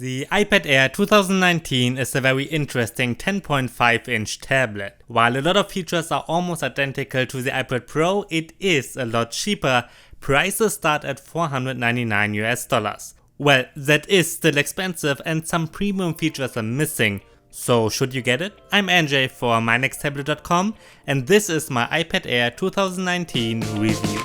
The iPad Air 2019 is a very interesting 10.5-inch tablet. While a lot of features are almost identical to the iPad Pro, it is a lot cheaper. Prices start at $499 US. Well, that is still expensive and some premium features are missing. So should you get it? I'm NJ for mynexttablet.com and this is my iPad Air 2019 review.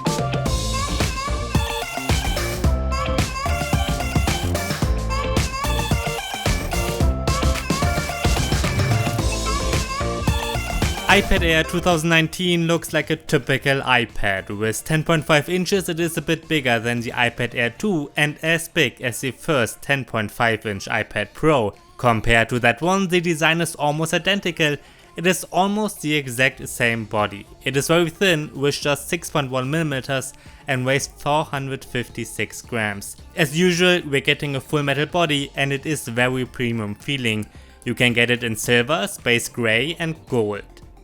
iPad Air 2019 looks like a typical iPad. With 10.5 inches it is a bit bigger than the iPad Air 2 and as big as the first 10.5-inch iPad Pro. Compared to that one, the design is almost identical. It is almost the exact same body. It is very thin with just 6.1mm and weighs 456 grams. As usual, we're getting a full metal body and it is very premium feeling. You can get it in silver, space gray and gold.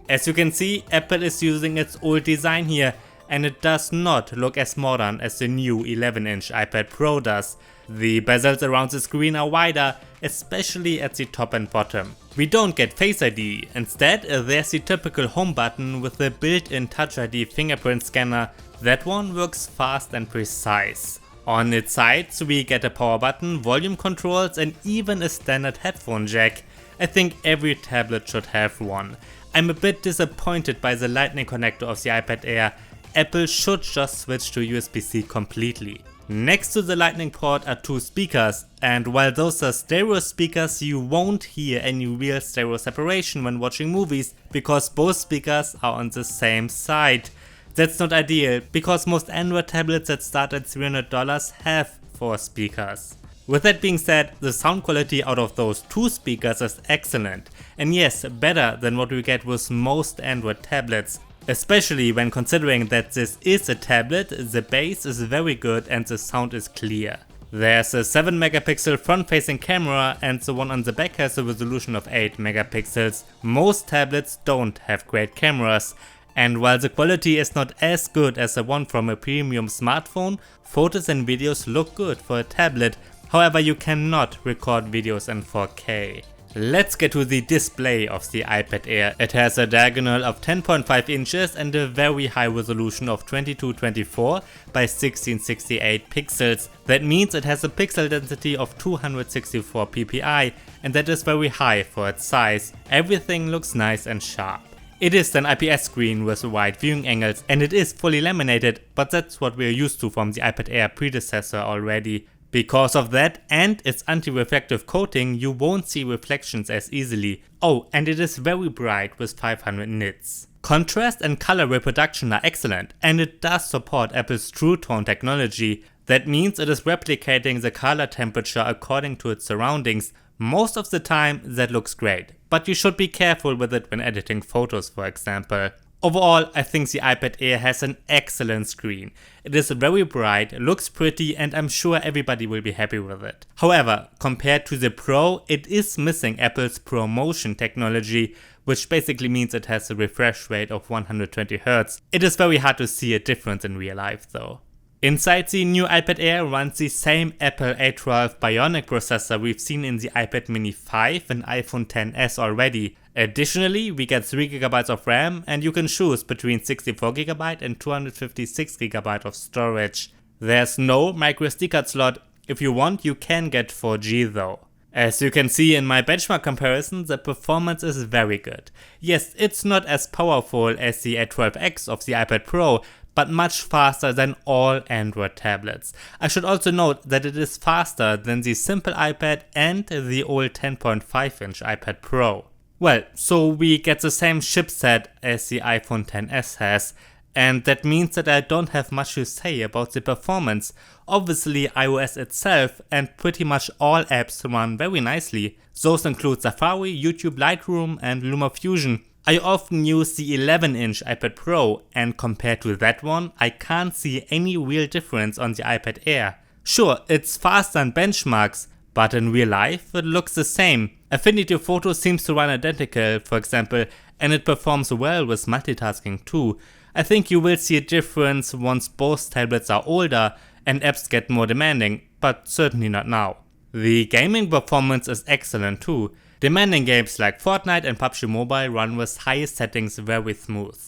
As you can see, Apple is using its old design here and it does not look as modern as the new 11-inch iPad Pro does. The bezels around the screen are wider, especially at the top and bottom. We don't get Face ID, instead there's the typical home button with the built-in Touch ID fingerprint scanner. That one works fast and precise. On its sides we get a power button, volume controls and even a standard headphone jack. I think every tablet should have one. I'm a bit disappointed by the lightning connector of the iPad Air. Apple should just switch to USB-C completely. Next to the lightning port are two speakers, and while those are stereo speakers, you won't hear any real stereo separation when watching movies because both speakers are on the same side. That's not ideal because most Android tablets that start at $300 have 4 speakers. With that being said, the sound quality out of those 2 speakers is excellent, and yes, better than what we get with most Android tablets. Especially when considering that this is a tablet, the bass is very good and the sound is clear. There's a 7 megapixel front-facing camera and the one on the back has a resolution of 8 megapixels. Most tablets don't have great cameras. And while the quality is not as good as the one from a premium smartphone, photos and videos look good for a tablet. However, you cannot record videos in 4K. Let's get to the display of the iPad Air. It has a diagonal of 10.5 inches and a very high resolution of 2224 by 1668 pixels. That means it has a pixel density of 264 ppi and that is very high for its size. Everything looks nice and sharp. It is an IPS screen with wide viewing angles and it is fully laminated, but that's what we're used to from the iPad Air predecessor already. Because of that and its anti-reflective coating, you won't see reflections as easily. Oh, and it is very bright with 500 nits. Contrast and color reproduction are excellent and it does support Apple's True Tone technology. That means it is replicating the color temperature according to its surroundings. Most of the time that looks great, but you should be careful with it when editing photos, for example. Overall, I think the iPad Air has an excellent screen. It is very bright, looks pretty and I'm sure everybody will be happy with it. However, compared to the Pro, it is missing Apple's ProMotion technology, which basically means it has a refresh rate of 120Hz. It is very hard to see a difference in real life though. Inside the new iPad Air runs the same Apple A12 Bionic processor we've seen in the iPad Mini 5 and iPhone XS already. Additionally, we get 3GB of RAM and you can choose between 64GB and 256GB of storage. There's no microSD card slot. If you want, you can get 4G though. As you can see in my benchmark comparison, the performance is very good. Yes, it's not as powerful as the A12X of the iPad Pro, but much faster than all Android tablets. I should also note that it is faster than the simple iPad and the old 10.5-inch iPad Pro. Well, so we get the same chipset as the iPhone XS has, and that means that I don't have much to say about the performance. Obviously iOS itself and pretty much all apps run very nicely. Those include Safari, YouTube Lightroom and LumaFusion. I often use the 11-inch iPad Pro and compared to that one, I can't see any real difference on the iPad Air. Sure, it's faster than benchmarks, but in real life it looks the same. Affinity Photo seems to run identical, for example, and it performs well with multitasking too. I think you will see a difference once both tablets are older and apps get more demanding, but certainly not now. The gaming performance is excellent too. Demanding games like Fortnite and PUBG Mobile run with highest settings very smooth.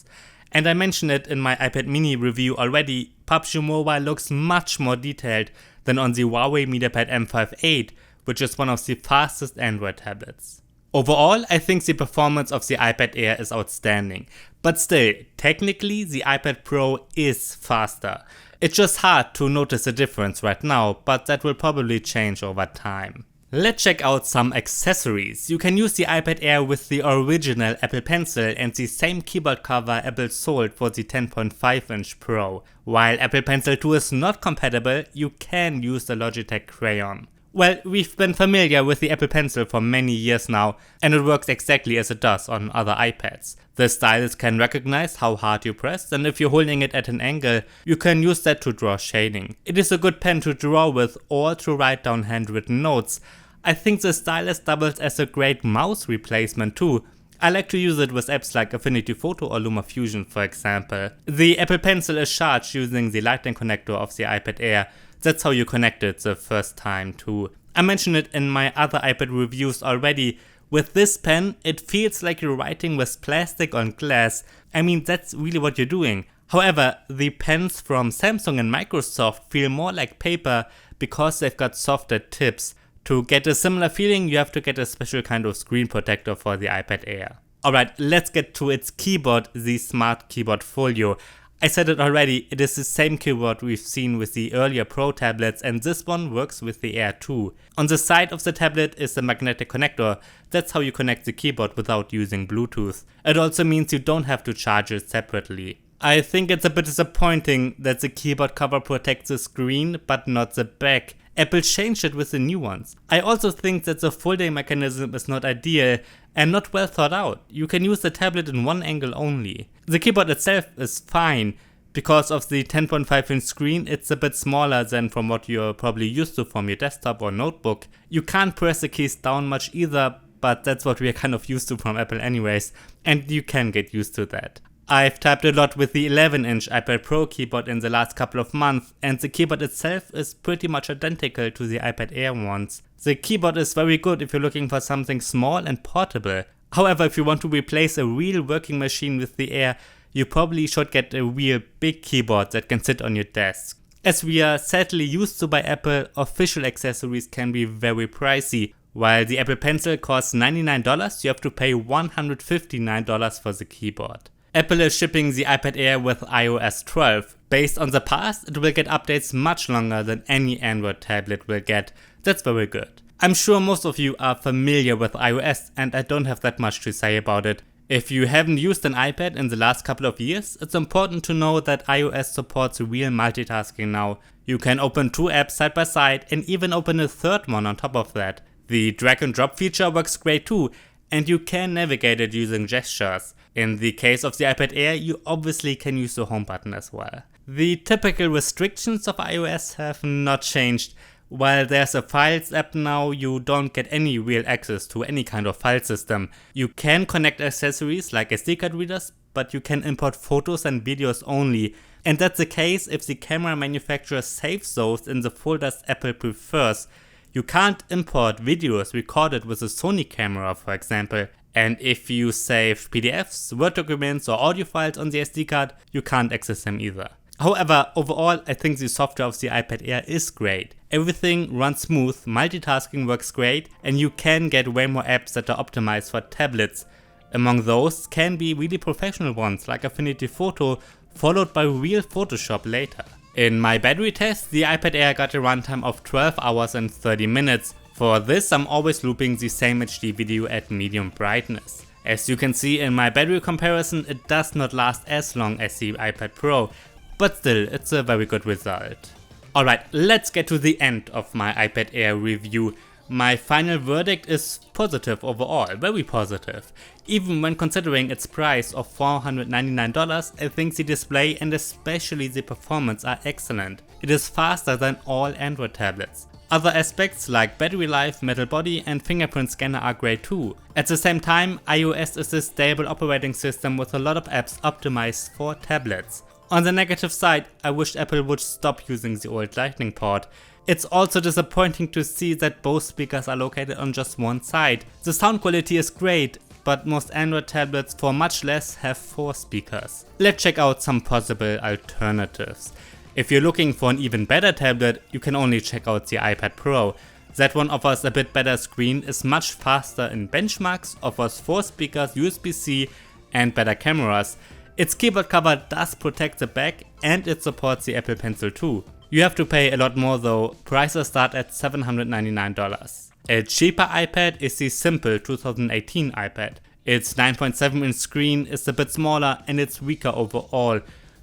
And I mentioned it in my iPad mini review already, PUBG Mobile looks much more detailed than on the Huawei MediaPad M5 which is one of the fastest Android tablets. Overall, I think the performance of the iPad Air is outstanding, but still, technically the iPad Pro is faster. It's just hard to notice the difference right now, but that will probably change over time. Let's check out some accessories. You can use the iPad Air with the original Apple Pencil and the same keyboard cover Apple sold for the 10.5-inch Pro. While Apple Pencil 2 is not compatible, you can use the Logitech Crayon. Well, we've been familiar with the Apple Pencil for many years now, and it works exactly as it does on other iPads. The stylus can recognize how hard you press, and if you're holding it at an angle, you can use that to draw shading. It is a good pen to draw with or to write down handwritten notes. I think the stylus doubles as a great mouse replacement too. I like to use it with apps like Affinity Photo or LumaFusion, for example. The Apple Pencil is charged using the lightning connector of the iPad Air. That's how you connect it the first time too. I mentioned it in my other iPad reviews already. With this pen, it feels like you're writing with plastic on glass. I mean, that's really what you're doing. However, the pens from Samsung and Microsoft feel more like paper because they've got softer tips. To get a similar feeling, you have to get a special kind of screen protector for the iPad Air. Alright, let's get to its keyboard, the Smart Keyboard Folio. I said it already, it is the same keyboard we've seen with the earlier Pro tablets, and this one works with the Air too. On the side of the tablet is the magnetic connector. That's how you connect the keyboard without using Bluetooth. It also means you don't have to charge it separately. I think it's a bit disappointing that the keyboard cover protects the screen but not the back. Apple changed it with the new ones. I also think that the folding mechanism is not ideal and not well thought out. You can use the tablet in one angle only. The keyboard itself is fine. Because of the 10.5-inch screen, it's a bit smaller than from what you're probably used to from your desktop or notebook. You can't press the keys down much either, but that's what we are kind of used to from Apple anyways, and you can get used to that. I've typed a lot with the 11-inch iPad Pro keyboard in the last couple of months, and the keyboard itself is pretty much identical to the iPad Air ones. The keyboard is very good if you're looking for something small and portable. However, if you want to replace a real working machine with the Air, you probably should get a real big keyboard that can sit on your desk. As we are sadly used to by Apple, official accessories can be very pricey. While the Apple Pencil costs $99, you have to pay $159 for the keyboard. Apple is shipping the iPad Air with iOS 12. Based on the past, it will get updates much longer than any Android tablet will get. That's very good. I'm sure most of you are familiar with iOS, and I don't have that much to say about it. If you haven't used an iPad in the last couple of years, it's important to know that iOS supports real multitasking now. You can open two apps side by side and even open a third one on top of that. The drag and drop feature works great too, and you can navigate it using gestures. In the case of the iPad Air, you obviously can use the home button as well. The typical restrictions of iOS have not changed. While there's a Files app now, you don't get any real access to any kind of file system. You can connect accessories like SD card readers, but you can import photos and videos only. And that's the case if the camera manufacturer saves those in the folders Apple prefers. You can't import videos recorded with a Sony camera, for example. And if you save PDFs, Word documents or audio files on the SD card, you can't access them either. However, overall, I think the software of the iPad Air is great. Everything runs smooth, multitasking works great, and you can get way more apps that are optimized for tablets. Among those can be really professional ones like Affinity Photo, followed by real Photoshop later. In my battery test, the iPad Air got a runtime of 12 hours and 30 minutes. For this, I'm always looping the same HD video at medium brightness. As you can see in my battery comparison, it does not last as long as the iPad Pro, but still, it's a very good result. Alright, let's get to the end of my iPad Air review. My final verdict is positive overall, very positive. Even when considering its price of $499, I think the display and especially the performance are excellent. It is faster than all Android tablets. Other aspects like battery life, metal body and fingerprint scanner are great too. At the same time, iOS is a stable operating system with a lot of apps optimized for tablets. On the negative side, I wish Apple would stop using the old Lightning port. It's also disappointing to see that both speakers are located on just one side. The sound quality is great, but most Android tablets for much less have 4 speakers. Let's check out some possible alternatives. If you're looking for an even better tablet, you can only check out the iPad Pro. That one offers a bit better screen, is much faster in benchmarks, offers 4 speakers, USB-C and better cameras. Its keyboard cover does protect the back and it supports the Apple Pencil too. You have to pay a lot more though, prices start at $799. A cheaper iPad is the simple 2018 iPad. Its 9.7 inch screen is a bit smaller and it's weaker overall.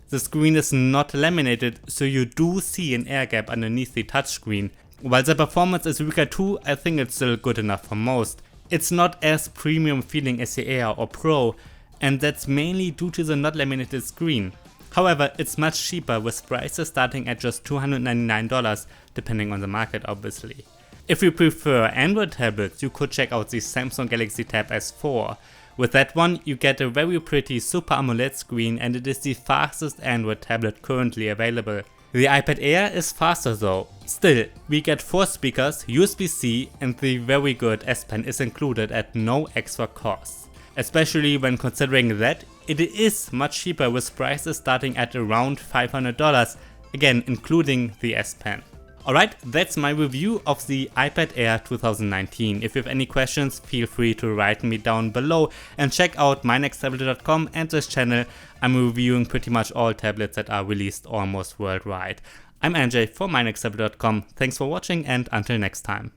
The screen is not laminated, so you do see an air gap underneath the touchscreen. While the performance is weaker too, I think it's still good enough for most. It's not as premium feeling as the Air or Pro, and that's mainly due to the not laminated screen. However, it's much cheaper with prices starting at just $299, depending on the market obviously. If you prefer Android tablets, you could check out the Samsung Galaxy Tab S4. With that one, you get a very pretty Super AMOLED screen and it is the fastest Android tablet currently available. The iPad Air is faster though. Still, we get 4 speakers, USB-C and the very good S Pen is included at no extra cost. Especially when considering that it is much cheaper with prices starting at around $500, again including the S Pen. Alright, that's my review of the iPad Air 2019. If you have any questions, feel free to write me down below and check out mynexttablet.com and this channel. I'm reviewing pretty much all tablets that are released almost worldwide. I'm Andrzej for mynexttablet.com. Thanks for watching and until next time.